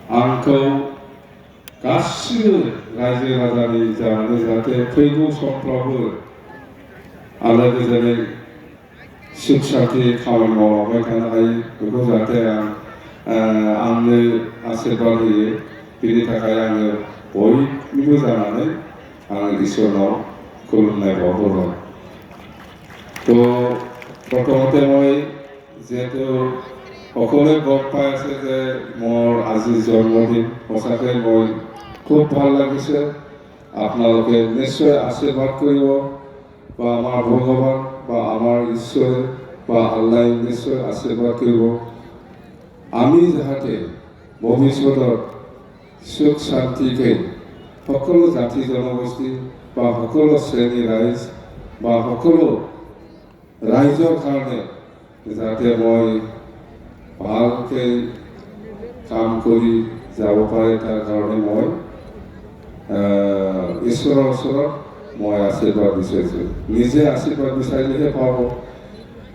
आंखौ गासिबो रायजो राजानि जानानै जाहाथे फैगौ समफ्रावबो आलो गोजोनै सुख शान्ति खामानि मावलांबाय थानो हायो बेखौ जाहाथे आंनो आशीर्बाद होयो बेनि थाखाय आङो बयनिबो जानानै आङो इसोरनाव खुलुमनाय बावहरो। তো প্ৰথমতে মই যেহেতু সকলোৱে গম পাই আছে যে মোৰ আজি জন্মদিন সঁচাকৈ মই খুব ভাল লাগিছে। আপোনালোকে নিশ্চয় আশীৰ্বাদ কৰিব বা আমাৰ ভগৱান বা আমাৰ ঈশ্বৰে বা আল্লাই নিশ্চয় আশীৰ্বাদ কৰিব আমি যাহাতে ভৱিষ্যতত সুখ শান্তিকৈ সকলো জাতি জনগোষ্ঠী বা সকলো শ্ৰেণী ৰাইজ বা সকলো ৰাইজৰ কাৰণে যাতে মই ভালকৈ কাম কৰি যাব পাৰে তাৰ কাৰণে মই ঈশ্বৰৰ ওচৰত মই আশীৰ্বাদ বিচাৰিছোঁ। নিজে আশীৰ্বাদ বিচাৰিলেহে পাব।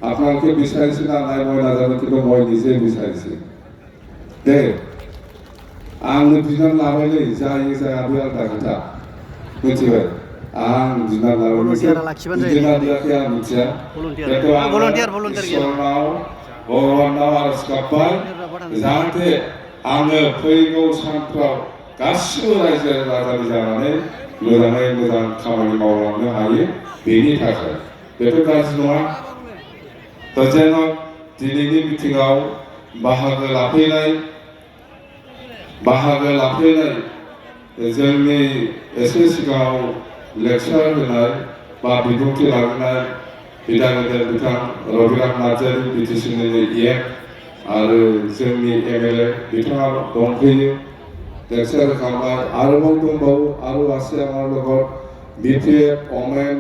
আপোনালোকে বিচাৰিছে না নাই মই নাজানো কিন্তু মই নিজে বিচাৰিছোঁ দে आंनो बिनानै लाबायलै जायो जाया बे आलदा खोथा मिथिबाय। आं बिनानै लाबाय बिना बियाखै आं मिथिया खिन्थु आं इसोरनाव भगबानाव आरज गाबबाय जाहाथे आङो फैगौ सानफ्राव गासिबो रायजो राजानि जानानै मोजाङै मोजां खामानि मावलांनो हायो बेनि थाखाय बेथ' गाज्रि नङा। जेन दिनैनि मिटिङाव बाहागो लाफैनाय जोंनि एसे सिगाङाव लेक्सार होनाय बा बिबुंथि लाबोनाय बिदा गेदेर बिथां रबिराम नार्जारि बिटिसिनि EM आरो जोंनि MLA बिथाङा दंफैयो लेक्सार होखांबाय आरोबाव दंबावो आरो আছে আমাৰ লগত BPF ओमेन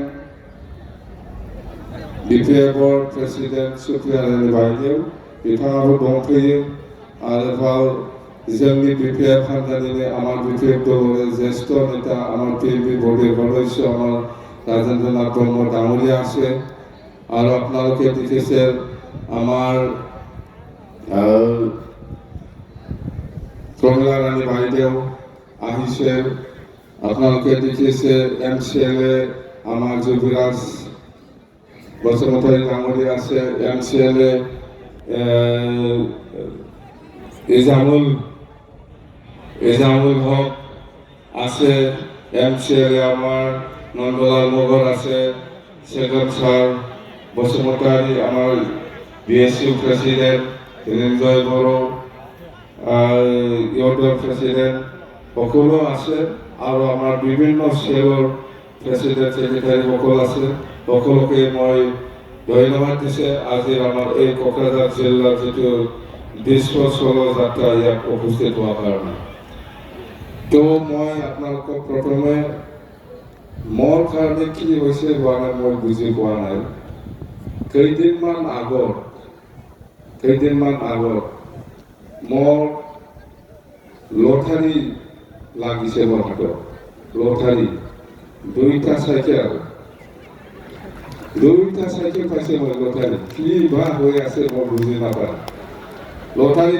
BPFर प्रेसिडेन्ट सुप्रिया रानी बायदेव बिथाङाबो दंफैयो आरोबाव जोंनि BPF हान्जानिनो আমার BPF দলের জ্যেষ্ঠ নেতা আমার PMB বোর্ডের সদস্য আমার রাজেন্দ্রনাথ ব্রহ্ম ডাঙরিয়া আছে আর আপনাদেরকে দেখেছেন আমার প্রমীলা রানী বাইদেউ আহিছে আপনাদেরকে দেখেছে MCLA আমার যুবরাজ বসুমতারি ডাঙরিয়া আছে MCLA এজামুল হক আছে MCLA আমার নন্দলাল মগর আছে সেগম স্যার বসুমতারি আমার BSU প্রেসিডেন্ট রিঞ্জয় বড় ইউডর প্রেসিডেন্ট সকলো আছে আৰু আমাৰ বিভিন্ন সেলৰ প্ৰেসিডেন্ট সেক্ৰেটাৰী সকলো আছে সকলোকে মই ধন্যবাদ দিছে আজি আমাৰ এই কোকৰাঝাৰ জিলাৰ যেটো বিশ্ব চলো যাত্ৰা ইয়াত উপস্থিত হোৱাৰ কাৰণে। তো মই আপোনালোকক প্ৰথমে মোৰ কাৰণে কি হৈছে হোৱা নাই মই বুজি পোৱা নাই। কেইদিনমান আগত মোৰ লটাৰী লাগিছে মোৰ হাতত লটাৰী দুইটা চাইকেল পাইছে মই লটাৰী কি বা হৈ আছে মই বুজি নাপাওঁ। লটাৰী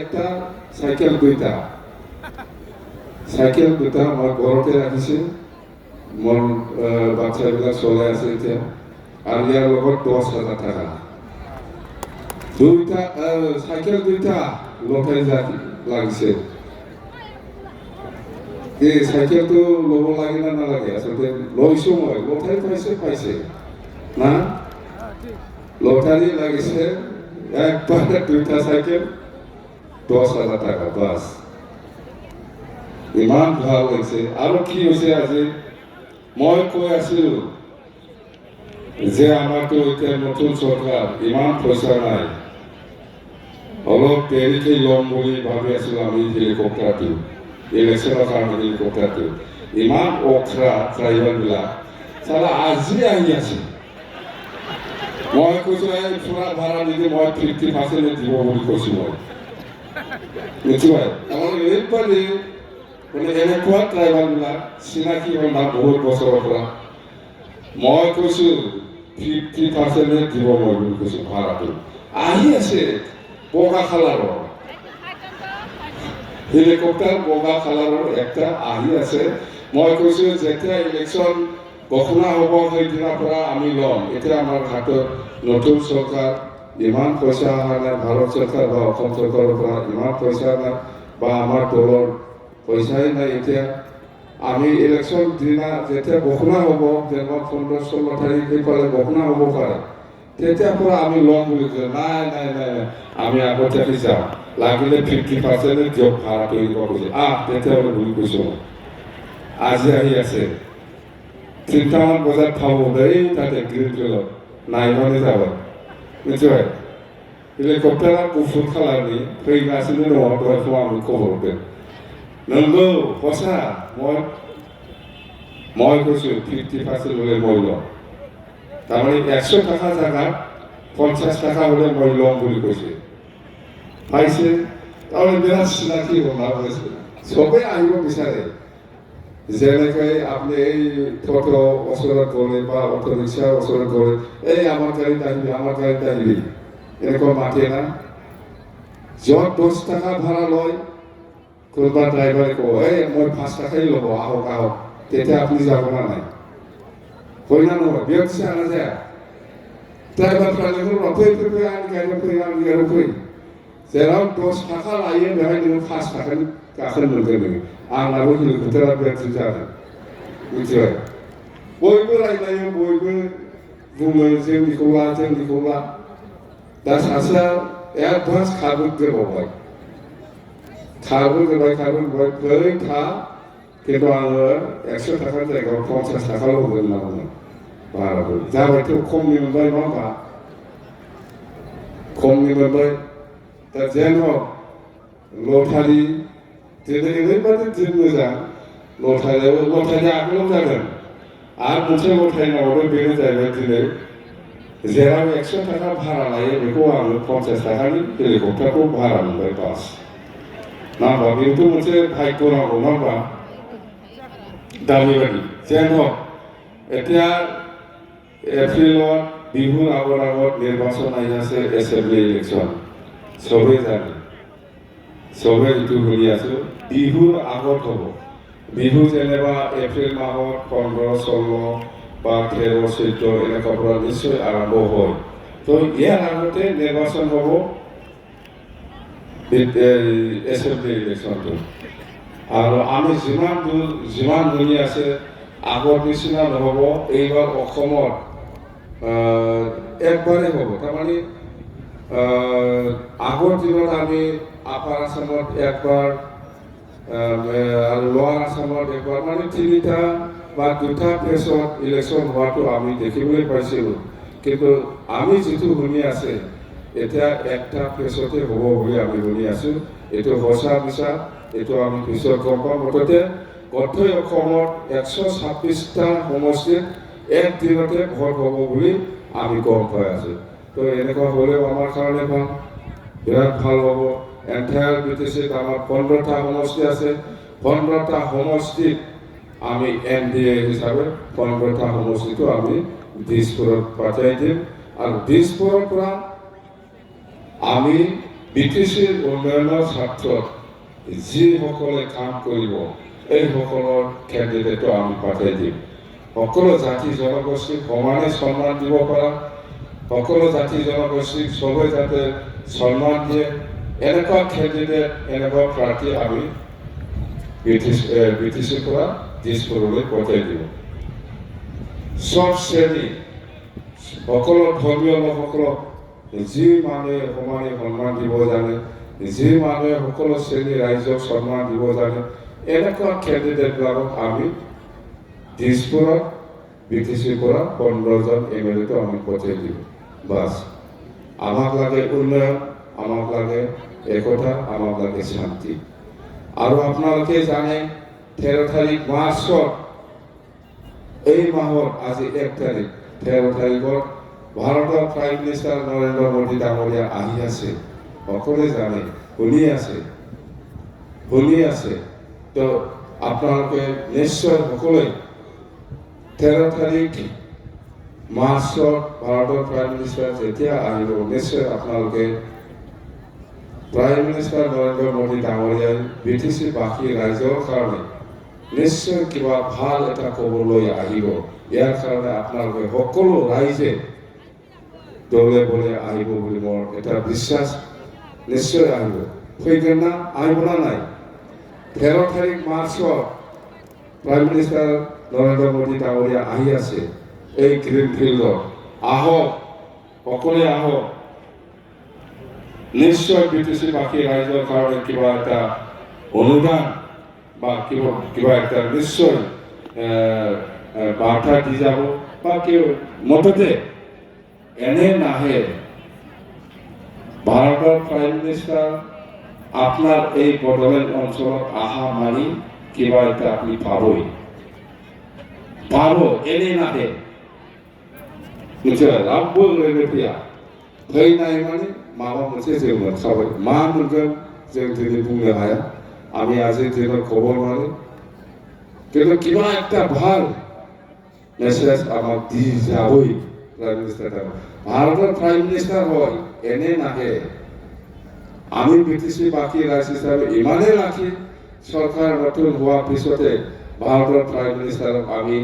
একটা চাইকেল দুটা মই ঘৰতে ৰাখিছোঁ মোৰ বাচ্চাবিলাক চলাই আছে এতিয়া আৰু ইয়াৰ লগত 10,000 টকা চাইকেল দুটা লটাৰী লাগিছে। এই চাইকেলটো ল'ব লাগে না নালাগে আচলতে লৈছোঁ মই লটাৰী পাইছে না লটাৰী লাগিছে একবাৰে দুইটা সাইকেল 10,000 টাকা বাস ইমান ভাল হৈছে। আৰু কি হৈছে আজি মই কৈ আছিলো যে আমাৰতো এতিয়া নতুন চৰকাৰ ইমান পইচা নাই অলপ দেৰিকে ল'ম বুলি ভাবি আছিলো আমি হেলিকপ্টাৰটো ইলেকশ্যনৰ কাৰণে হেলিকপ্টাৰটো ইমান অখৰা ড্ৰাইভাৰবিলাক চালা আজি আহি আছে। মই কৈছো এই ফুৰা ভাড়া নিদি মই 50% দিব বুলি কৈছো মই নিশ্চয় আমাৰ এইপালি মানে এনেকুৱা ড্ৰাইভাৰবিলাক চিনাকি হ'ল না বহুত বছৰৰ পৰা মই কৈছো 50% দিব মই বুলি কৈছো ভাড়াটো আহি আছে বগা খালাৰৰ হেলিকপ্টাৰ বগা কালাৰৰ একটা আহি আছে মই কৈছোঁ যেতিয়া ইলেকশ্যন ঘোষণা হ'ব সেইদিনাৰ পৰা আমি ল'ম এতিয়া আমাৰ হাতত নতুন চৰকাৰ ইমান পইচা অহা নাই ভাৰত চৰকাৰ বা অসম চৰকাৰৰ পৰা ইমান পইচা নাই বা আমাৰ দলৰ পইচাই নাই এতিয়া আমি ইলেকশ্যন দিনা যেতিয়া ঘোষণা হ'ব যেনেকুৱা 15-16 তাৰিখ সেইফালে ঘোষণা হ'ব পাৰে তেতিয়াৰ পৰা আমি ল'ম বুলি কৈছোঁ নাই নাই নাই আমি আগতীয়াকৈ যাওঁ লাগিলে 50% দিয়ক ভাড়া তৈরি করছে তেতিয়াহ'লে বুলি কৈছোঁ আজি আহি আছে 3টামান বজাত খাব দেই তাতে গ্ৰীণ ফিল্ডত নাইমানে যাব নিশ্চয় হেলিকপ্টাৰ গুফুৰ খালাৰनि फैगासिनो दङ दहाय फुङाव आंनो खबर हरदों नंगौ सঁচা মই কৈছোঁ 50% হ'লে মই ল'ম তাৰমানে 100 টাকা জাগাত 50 টাকা হ'লে মই ল'ম বুলি কৈছে পাইছে তাৰমানে বিৰাট চিনাকি বন্ধা হৈছে চবেই আহিব বিচাৰে যেনেকৈ আপুনি এই টোটো ওচৰত গ'লে বা অটো ৰিক্সাৰ ওচৰত গ'লে এই আমাৰ গাড়ীত আহিবি এনেকুৱা মাতে না য'ত 10 টাকা ভাড়া লয় কোনোবা ড্ৰাইভাৰে ক'ব এই মই 5 টাকাই ল'ব আহক তেতিয়া আপুনি যাব না নাই হয় না নহয় বিৰক্তি আনা যায় ড্ৰাইভাৰफ्रा लेंहर फै आंनि गारियाव फै जेराव 10 टाका लायो बेहाय नोङो 5 टाकानि गाखोनो मोनगोन नोङो आंनाबो हेलिकप्टारा बेराद जादों मिथिबाय बयबो रायलायो बयबो बुङो जोंनिखौ ला दा सासेया एडभान्स खारबोग्रोबाय फै था खिन्थु आङो 100 टाकानि जायगायाव 50 टाकाल' होगोन होनना बुङो भाराखौ जाबायथ' खमनि मोनबाय नङा होमबा खमनि मोनबाय दा जेन हक लटारि दिनै ओरैबायदि दिन मोजां लटारिया आगोलाव जागोन आरो मोनसे लटारि नामावबो बेनो जाहैबाय दिनै जेराव 100 टाका भारा लायो बेखौ आङो 50 टाकानि हेलिकप्टारखौ भारा मोनबाय बास ना होमबा बेथ' मोनसे भाग्य नांगौ नङा होमबा दा बेबायदि जेन हक এতিয়া এপ্ৰিলত বিহুৰ আগত নিৰ্বাচন আহি আছে এছেম্বলি ইলেকশ্যন চবেই জানে চবেই এইটো শুনি আছোঁ বিহুৰ আগত হ'ব বিহু যেনিবা এপ্ৰিল মাহত 15-16 বা 13-14 এনেকুৱা পৰা নিশ্চয় আৰম্ভ হয় তো ইয়াৰ আগতে নিৰ্বাচন হ'ব এছেম্বলি ইলেকশ্যনটো আৰু আমি যিমান শুনি আছে আগৰ নিচিনা নহ'ব এইবাৰ অসমত একবাৰেই হ'ব তাৰমানে আগৰ দিনত আমি আপাৰ আসামত একবাৰ আৰু লোৱাৰ আসামত একবাৰ মানে 3টা বা 2টা ফেজত ইলেকশ্যন হোৱাটো আমি দেখিবলৈ পাইছিলোঁ কিন্তু আমি যিটো শুনি আছে এতিয়া একটা ফেজতে হ'ব বুলি আমি শুনি আছোঁ এইটো সঁচা মিছা এইটো আমি পিছত গম পাম মুঠতে গোটেই অসমত 126টা সমষ্টিত একদিনতে ভোট হ'ব বুলি আমি গম পাই আছোঁ তো এনেকুৱা হ'লেও আমাৰ কাৰণে ভাল বিৰাট ভাল হ'ব এণ্টায়াৰ BTCত আমাৰ 15টা সমষ্টি আছে 15টা সমষ্টিত আমি NDA হিচাপে 15টা সমষ্টিটো আমি দিছপুৰত পঠাই দিম আৰু দিছপুৰৰ পৰা আমি BTCৰ উন্নয়নৰ স্বাৰ্থত যিসকলে কাম কৰিব এইসকলৰ কেণ্ডিডেটটো আমি পঠাই দিম সকলো জাতি জনগোষ্ঠীক সমানে সন্মান দিব পৰা সকলো জাতি জনগোষ্ঠীক চবেই যাতে সন্মান দিয়ে এনেকুৱা কেণ্ডিডেট এনেকুৱা প্ৰাৰ্থী আমি BTCৰ পৰা দিছপুৰলৈ পঠাই দিব সব শ্ৰেণী সকলো ধৰ্মীয় লোকসকলক যি মানুহে সমানে সন্মান দিব জানে যি মানুহে সকলো শ্ৰেণী ৰাইজক সন্মান দিব জানে এনেকুৱা কেণ্ডিডেটবিলাকক আমি দিছপুৰত BTCৰ পৰা 15জন MLAটো আমি পঠাই দিম বাছ আমাক লাগে উন্নয়ন আমাক লাগে একতা আমাক লাগে শান্তি আৰু আপোনালোকে জানে 13 তাৰিখ মাৰ্চত এই মাহৰ আজি 1 তাৰিখ 13 তাৰিখত ভাৰতৰ প্ৰাইম মিনিষ্টাৰ নৰেন্দ্ৰ মোদী ডাঙৰীয়া আহি আছে সকলোৱে জানে শুনি আছে তো আপোনালোকে নিশ্চয় সকলোৱে 13 তাৰিখ মাৰ্চত ভাৰতৰ প্ৰাইম মিনিষ্টাৰ যেতিয়া আহিব নিশ্চয় আপোনালোকে প্ৰাইম মিনিষ্টাৰ নৰেন্দ্ৰ মোদী ডাঙৰীয়াই বিটিচি-বাসী ৰাইজৰ কাৰণে নিশ্চয় কিবা ভাল এটা ক'বলৈ আহিব। ইয়াৰ কাৰণে আপোনালোকে সকলো ৰাইজে দলে বলে আহিব বুলি মোৰ এটা বিশ্বাস। নিশ্চয় আহিব। সেইকাৰণে আহিব না নাই? 13 তাৰিখ মাৰ্চত প্ৰাইম মিনিষ্টাৰ নৰেন্দ্ৰ মোদী ডাঙৰীয়া আহি আছে এই গ্ৰীণ ফিল্ডত। আহক, সকলোৱে আহক। নিশ্চয় বিটিচি-বাসী ৰাইজৰ কাৰণে কিবা এটা অনুদান বা কিবা একটা নিশ্চয় বাৰ্তা দি যাব বা মুঠতে এনে নাহে। ভাৰতৰ প্ৰাইম মিনিষ্টাৰ আপনার এই বড়োলেণ্ড অঞ্চলত আহা মানি কিবা এটা আপনি পাবই, এনে নাহে। रावबो ओरैनो फैया। फैनाय माने माबा मोनसे जों मोनखाबाय। मा मोनगोन जों दिनै बुंनो हाया। আমি আজিৰ দিনত খবৰ নোৱাৰিম, কিন্তু কিবা একটা ভাল মেছেজ আমাক দি যাবই প্ৰাইম মিনিষ্টাৰ। ভাৰতৰ প্ৰাইম মিনিষ্টাৰ হয়, এনে নাহে। আমি বিটিচি-বাসী ৰাইজ হিচাপে ইমানেই ৰাখি চৰকাৰ নতুন হোৱাৰ পিছতে ভাৰতৰ প্ৰাইম মিনিষ্টাৰক আমি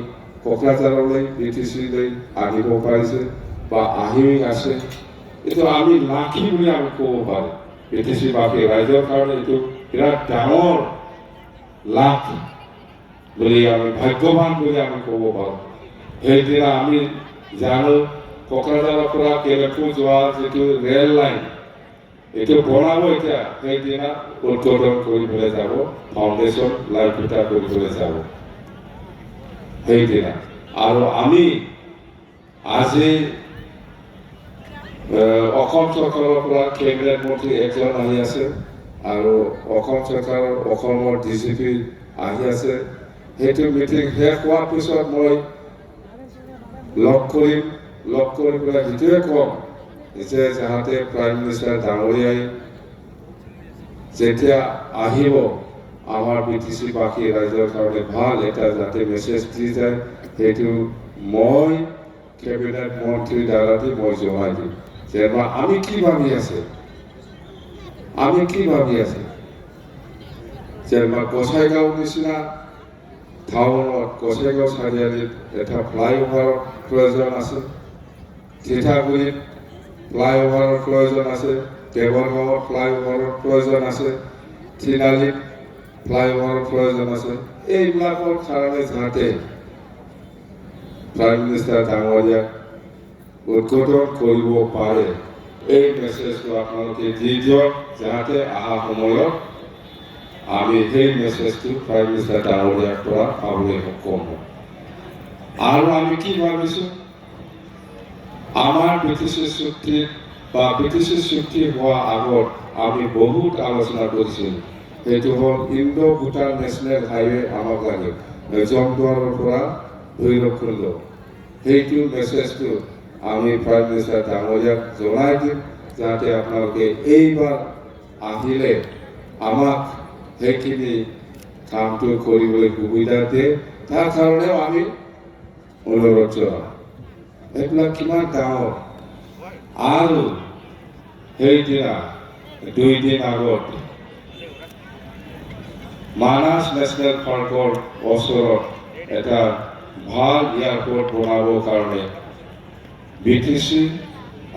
কোকৰাঝাৰলৈ বিটিচিলৈ আনিব পাৰিছে বা আহি আছে। এইটো আমি লাখি বুলি আমি ক'ব পাৰোঁ। বিটিচি-বাসী ৰাইজৰ কাৰণে এইটো বিৰাট ডাঙৰ লাভ বুলি আমি ভাগ্যৱান বুলি আমি ক'ব পাৰোঁ। সেইদিনা আমি জানো কোকৰাঝাৰৰ পৰা কেলেপু যোৱা যিটো ৰেল লাইন এইটো বনাব এতিয়া। সেইদিনা উদ্বোধন কৰিবলৈ যাব, ফাউণ্ডেশ্যন লাইফিটা কৰিবলৈ যাব সেইদিনা। আৰু আমি আজি অসম চৰকাৰৰ পৰা কেবিনেট মন্ত্ৰী একজন আহি আছে আৰু অসম চৰকাৰৰ অসমৰ DGP আহি আছে। সেইটো মিটিং শেষ হোৱাৰ পিছত মই লগ কৰি পেলাই সেইটোৱে ক'ম যে যাতে প্ৰাইম মিনিষ্টাৰ ডাঙৰীয়াই যেতিয়া আহিব আমাৰ বিটিচি-বাসী ৰাইজৰ কাৰণে ভাল এটা যাতে মেছেজ দি যায়, সেইটো মই কেবিনেট মন্ত্ৰীৰ দ্বাৰা দি মই জনাই দিম যে আমি কি ভাবি আছে যে গোসাইগাঁও নিচিনা টাউনত গোসাইগাঁও চাৰিআলিত এটা ফ্লাইঅভাৰৰ প্ৰয়োজন আছে, তিতাগুৰিত ফ্লাইঅভাৰৰ প্ৰয়োজন আছে, দেৱৰগাঁৱত ফ্লাইঅভাৰৰ প্ৰয়োজন আছে, তিনিআলিত ফ্লাইঅভাৰৰ প্ৰয়োজন আছে। এইবিলাকৰ কাৰণে যাতে প্ৰাইম মিনিষ্টাৰ ডাঙৰীয়াক উদ্বোধন কৰিব পাৰে, এই মেছেজটো আপোনালোকে দি দিয়ক যাতে অহা সময়ত আমি সেই মেছেজটো প্ৰাইম মিনিষ্টাৰ ডাঙৰীয়াৰ পৰা পাবলৈ সক্ষম হওঁ। আৰু আমি কি ভাবিছোঁ, আমাৰ বিটিচি চুক্তি হোৱাৰ আগত আমি বহুত আলোচনা কৰিছিলোঁ। সেইটো হ'ল ইণ্ডো-ভূটান নেশ্যনেল হাইৱে আমাক লাগে, জমদুৱাৰৰ পৰা ভৈৰৱকুণ্ড। সেইটো মেছেজটো আমি প্ৰাইম মিনিষ্টাৰ ডাঙৰীয়াক জনাই দিম যাতে আপোনালোকে এইবাৰ আহিলে আমাক সেইখিনি কামটো কৰিবলৈ সুবিধা দিয়ে। তাৰ কাৰণেও আমি অনুৰোধ জনাওঁ। এইবিলাক কিমান ডাঙৰ। আৰু সেইদিনা 2 দিন আগত মানাস নেশ্যনেল পাৰ্কৰ ওচৰত এটা ভাল এয়াৰপোৰ্ট বনাবৰ কাৰণে বিটিচি,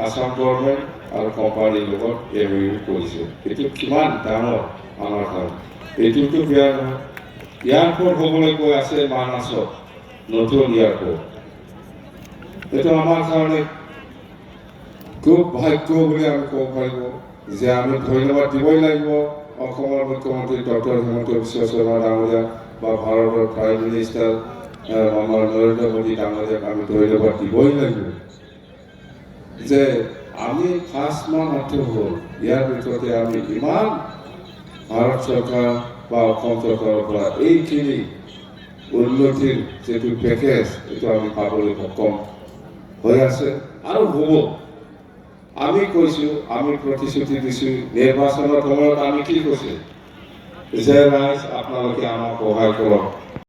আসাম গভৰ্ণমেণ্ট আৰু কোম্পানীৰ লগত MOU কৰিছে। এইটো কিমান ডাঙৰ আমাৰ কাৰণে। এইটোতো বেয়া নহয়। এয়াৰপোৰ্ট হ'বলৈ গৈ আছে মানাসত, নতুন এয়াৰপোৰ্ট। এইটো আমাৰ কাৰণে খুব ভাগ্য বুলি আমি ক'ব পাৰিব যে আমি ধন্যবাদ দিবই লাগিব অসমৰ মুখ্যমন্ত্ৰী ডক্টৰ হিমন্ত বিশ্ব শৰ্মা ডাঙৰীয়া বা ভাৰতৰ প্ৰাইম মিনিষ্টাৰ আমাৰ নৰেন্দ্ৰ মোদী ডাঙৰীয়াক আমি ধন্যবাদ দিবই লাগিব যে আমি 5 মাহ মাত্ৰ হ'ল, ইয়াৰ ভিতৰতে আমি ইমান ভাৰত চৰকাৰ বা অসম চৰকাৰৰ পৰা এইখিনি উন্নতিৰ যিটো পেকেজ এইটো আমি পাবলৈ সক্ষম হৈ আছে আৰু হ'ব। আমি কৈছোঁ, আমি প্ৰতিশ্ৰুতি দিছোঁ, নিৰ্বাচনৰ সময়ত আমি কি কৈছোঁ যে ৰাইজ আপোনালোকে আমাক সহায় কৰক।